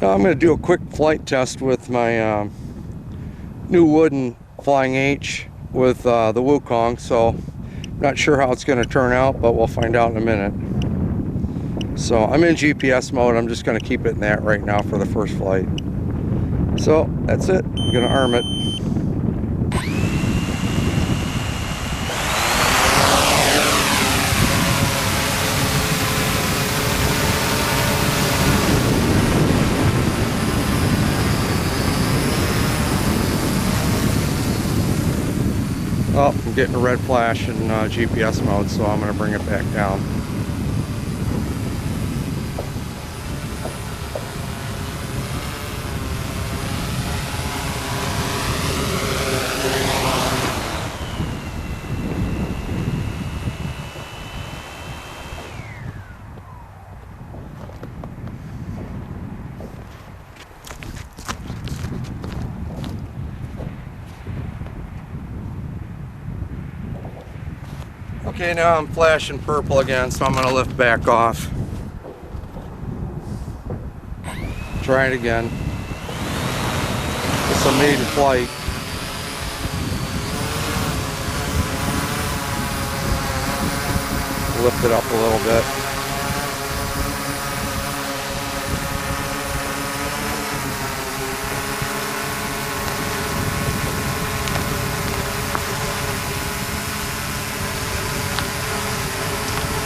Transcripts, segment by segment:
Now I'm going to do a quick flight test with my new wooden Flying H with the Wookong, so not sure how it's going to turn out, but we'll find out in a minute. So I'm in GPS mode. I'm just going to keep it in that right now for the first flight. So that's it. I'm going to arm it. Oh, I'm getting a red flash in GPS mode, so I'm going to bring it back down. Okay, now I'm flashing purple again, so I'm going to lift back off. Try it again. It's a maiden flight. Lift it up a little bit.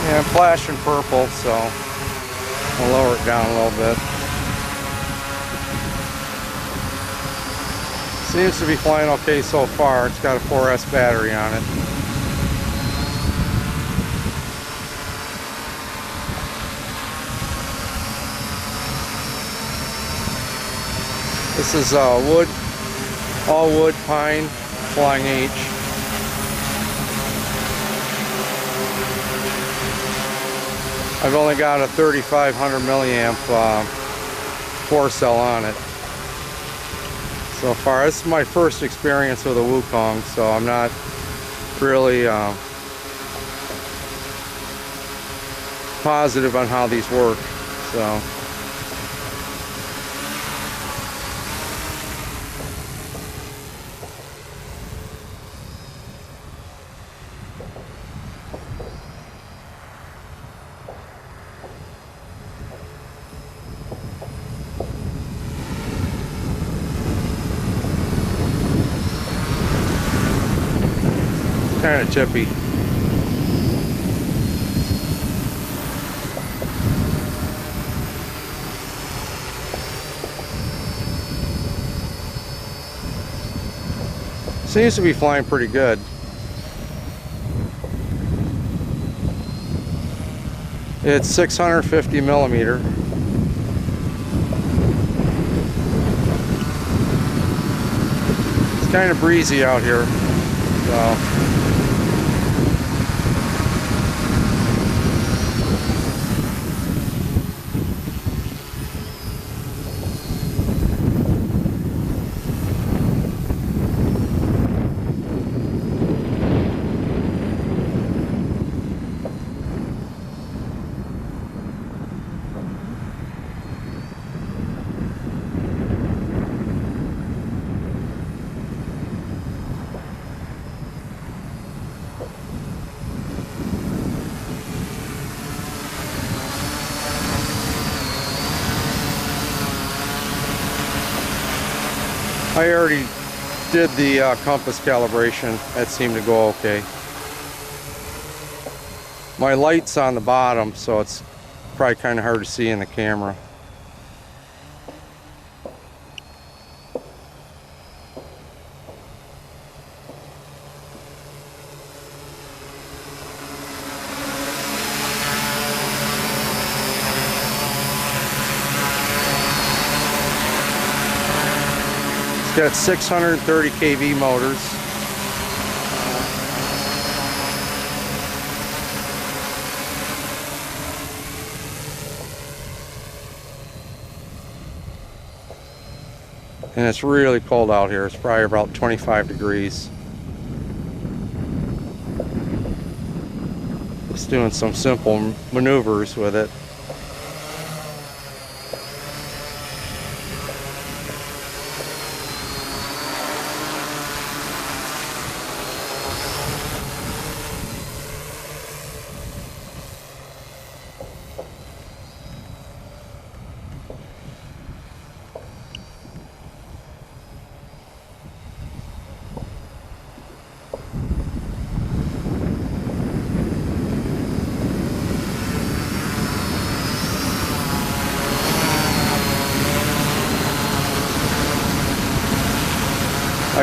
Yeah, I'm flashing purple, so I'll lower it down a little bit. Seems to be flying okay so far. It's got a 4S battery on it. This is wood, all wood, pine, Flying H. I've only got a 3500 milliamp 4-cell on it. So far, this is my first experience with a Wookong, so I'm not really positive on how these work. So. Kind of chippy. Seems to be flying pretty good. It's 650 millimeter. It's kind of breezy out here, so. I already did the compass calibration. That seemed to go okay. My light's on the bottom, so it's probably kind of hard to see in the camera. It's got 630 kV motors. And it's really cold out here. It's probably about 25 degrees. Just doing some simple maneuvers with it.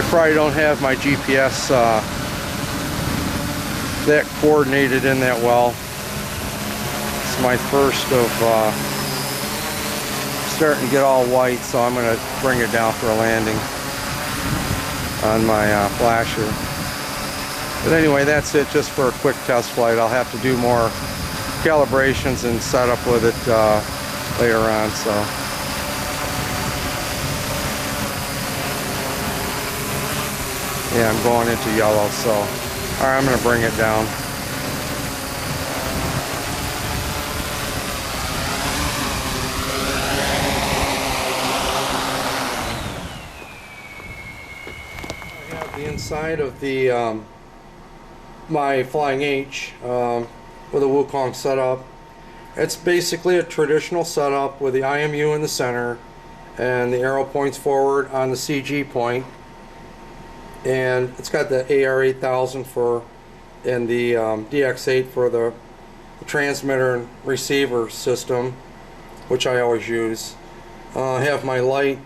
I probably don't have my GPS that coordinated in that well. It's my first of starting to get all white, so I'm going to bring it down for a landing on my flasher. But anyway, that's it just for a quick test flight. I'll have to do more calibrations and setup with it later on. So yeah, I'm going into yellow, so all right, I'm going to bring it down. I have the inside of the my Flying H with a Wookong setup. It's basically a traditional setup with the IMU in the center and the arrow points forward on the CG point, and it's got the AR8000 for and the DX8 for the transmitter and receiver system, which I always use. I have my light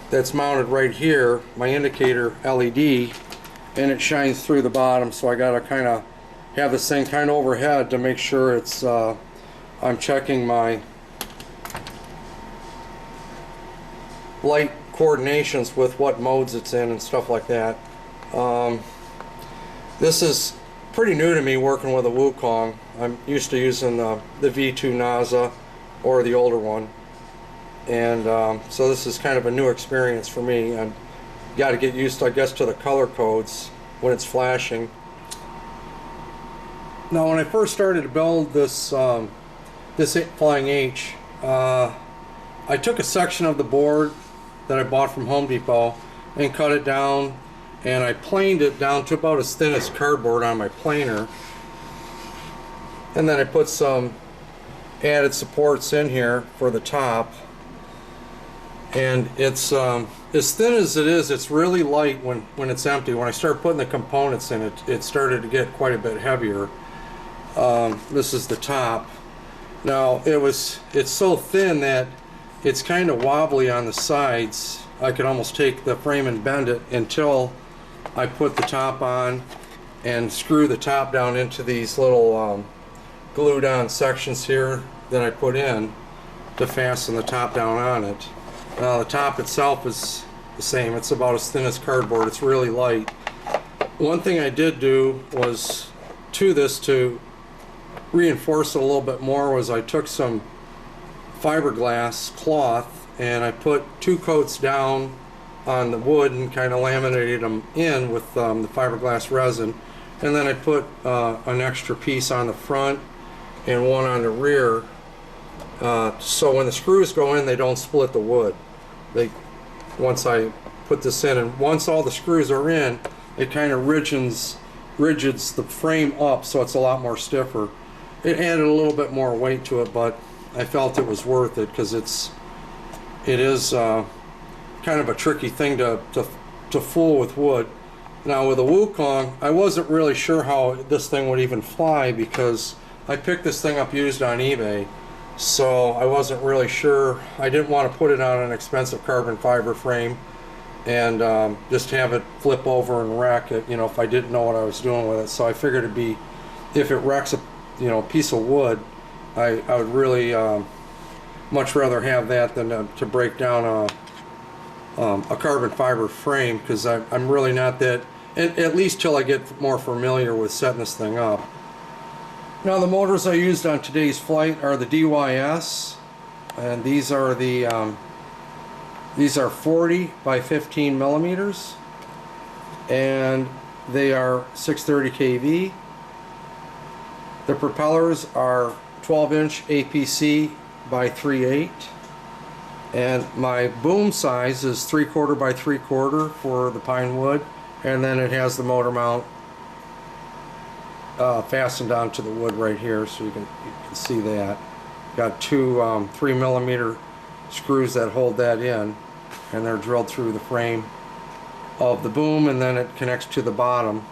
that's mounted right here, my indicator LED, and it shines through the bottom, so I gotta kind of have this thing kind of overhead to make sure it's I'm checking my light coordinations with what modes it's in and stuff like that. This is pretty new to me, working with a Wookong. I'm used to using the V2 NASA or the older one, and so this is kind of a new experience for me. And got to get used to, I guess, to the color codes when it's flashing. Now, when I first started to build this this Flying H, I took a section of the board that I bought from Home Depot and cut it down, and I planed it down to about as thin as cardboard on my planer, and then I put some added supports in here for the top. And it's as thin as it is, it's really light when it's empty. When I start putting the components in, it started to get quite a bit heavier. This is the top. Now it's so thin that it's kind of wobbly on the sides. I could almost take the frame and bend it until I put the top on and screw the top down into these little glued on sections here that I put in to fasten the top down on it. Now the top itself is the same. It's about as thin as cardboard. It's really light. One thing I did do was to this, to reinforce it a little bit more, was I took some fiberglass cloth and I put 2 coats down on the wood and kind of laminated them in with the fiberglass resin, and then I put an extra piece on the front and one on the rear, so when the screws go in, they don't split the wood. Once I put this in, and once all the screws are in, it kind of rigids the frame up, so it's a lot more stiffer. It added a little bit more weight to it, but I felt it was worth it, because it is kind of a tricky thing to fool with wood. Now with a Wookong, I wasn't really sure how this thing would even fly, because I picked this thing up used on eBay, so I wasn't really sure. I didn't want to put it on an expensive carbon fiber frame and just have it flip over and wreck it, if I didn't know what I was doing with it. So I figured it'd be, if it wrecks a piece of wood, I would really much rather have that than to break down a carbon fiber frame, because I'm really not that, at least till I get more familiar with setting this thing up. Now the motors I used on today's flight are the DYS, and these are 40 by 15 millimeters, and they are 630 kV. The propellers are 12-inch APC by 3/8, and my boom size is 3/4 by 3/4 for the pine wood, and then it has the motor mount fastened onto the wood right here, so you can see that. Got 2 3 millimeter screws that hold that in, and they're drilled through the frame of the boom, and then it connects to the bottom.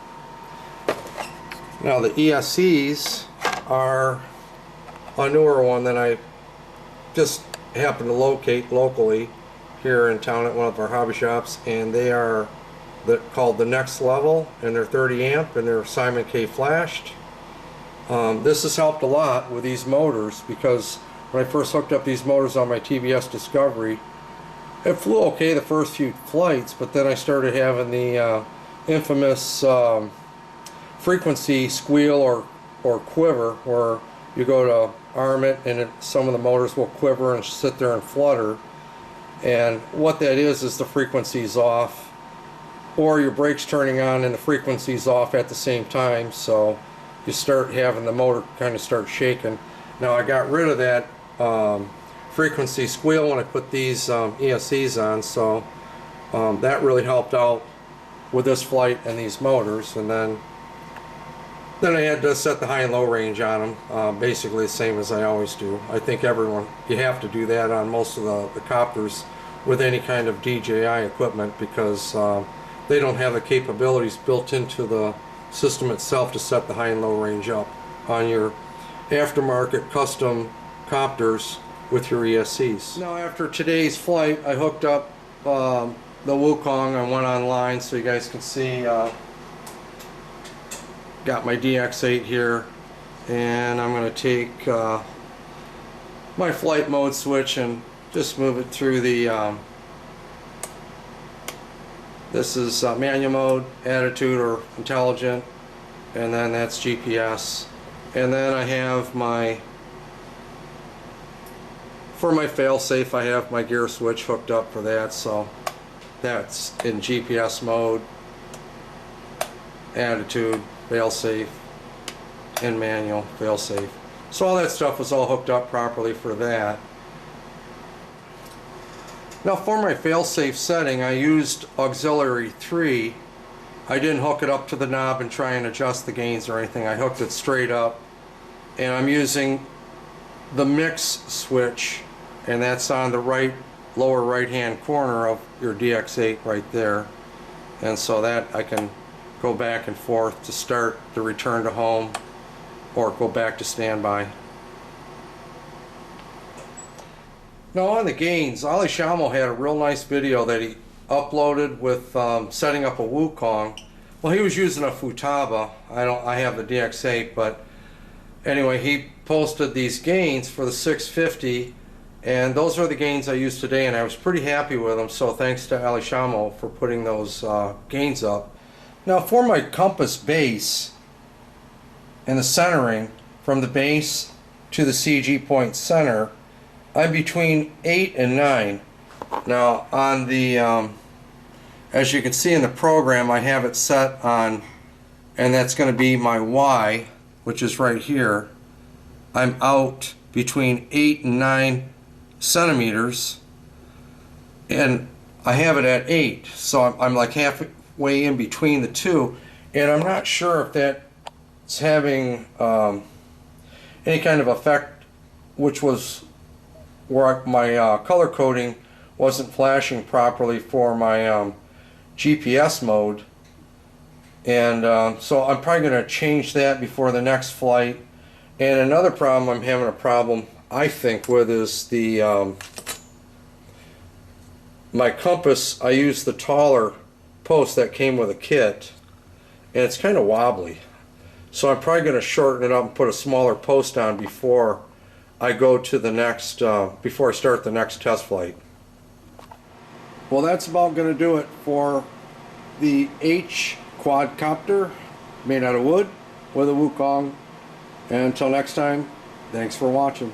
Now the ESCs are a newer one that I just happened to locate locally, here in town at one of our hobby shops, and they are called the Next Level, and they're 30 amp and they're Simon K flashed. This has helped a lot with these motors, because when I first hooked up these motors on my TBS Discovery, it flew okay the first few flights, but then I started having the infamous frequency squeal or quiver, where you go to arm it and some of the motors will quiver and sit there and flutter. And what that is the frequency's off, or your brakes turning on and the frequency's off at the same time, so you start having the motor kind of start shaking. Now I got rid of that frequency squeal when I put these ESCs on, so that really helped out with this flight and these motors. And then I had to set the high and low range on them, basically the same as I always do. I think you have to do that on most of the copters with any kind of DJI equipment, because they don't have the capabilities built into the system itself to set the high and low range up on your aftermarket custom copters with your ESCs. Now after today's flight, I hooked up the Wookong. I went online so you guys can see. Got my DX8 here, and I'm going to take my flight mode switch and just move it through the this is manual mode, attitude or intelligent, and then that's GPS. And then I have for my fail-safe, I have my gear switch hooked up for that, so that's in GPS mode, attitude, fail-safe, and manual, fail-safe. So all that stuff was all hooked up properly for that. Now for my fail-safe setting, I used auxiliary 3. I didn't hook it up to the knob and try and adjust the gains or anything. I hooked it straight up, and I'm using the mix switch, and that's on the lower right hand corner of your DX8 right there. And so that I can go back and forth to start the return to home or go back to standby. Now on the gains, Ali Shamo had a real nice video that he uploaded with setting up a Wookong. Well, he was using a Futaba. I have the DX8, but anyway, he posted these gains for the 650, and those are the gains I used today, and I was pretty happy with them. So thanks to Ali Shamo for putting those gains up. Now for my compass base and the centering from the base to the CG point center, I'm between 8 and 9. Now on the as you can see in the program, I have it set on, and that's going to be my Y, which is right here. I'm out between 8 and 9 centimeters, and I have it at 8, so I'm like halfway in between the two, and I'm not sure if that's having any kind of effect, which was where my color coding wasn't flashing properly for my GPS mode. And so I'm probably going to change that before the next flight. And another problem I'm having I think with is the my compass. I use the taller post that came with a kit, and it's kind of wobbly, so I'm probably going to shorten it up and put a smaller post on before I go to the next before I start the next test flight. Well, that's about going to do it for the H Quadcopter made out of wood with a Wookong. And until next time, thanks for watching.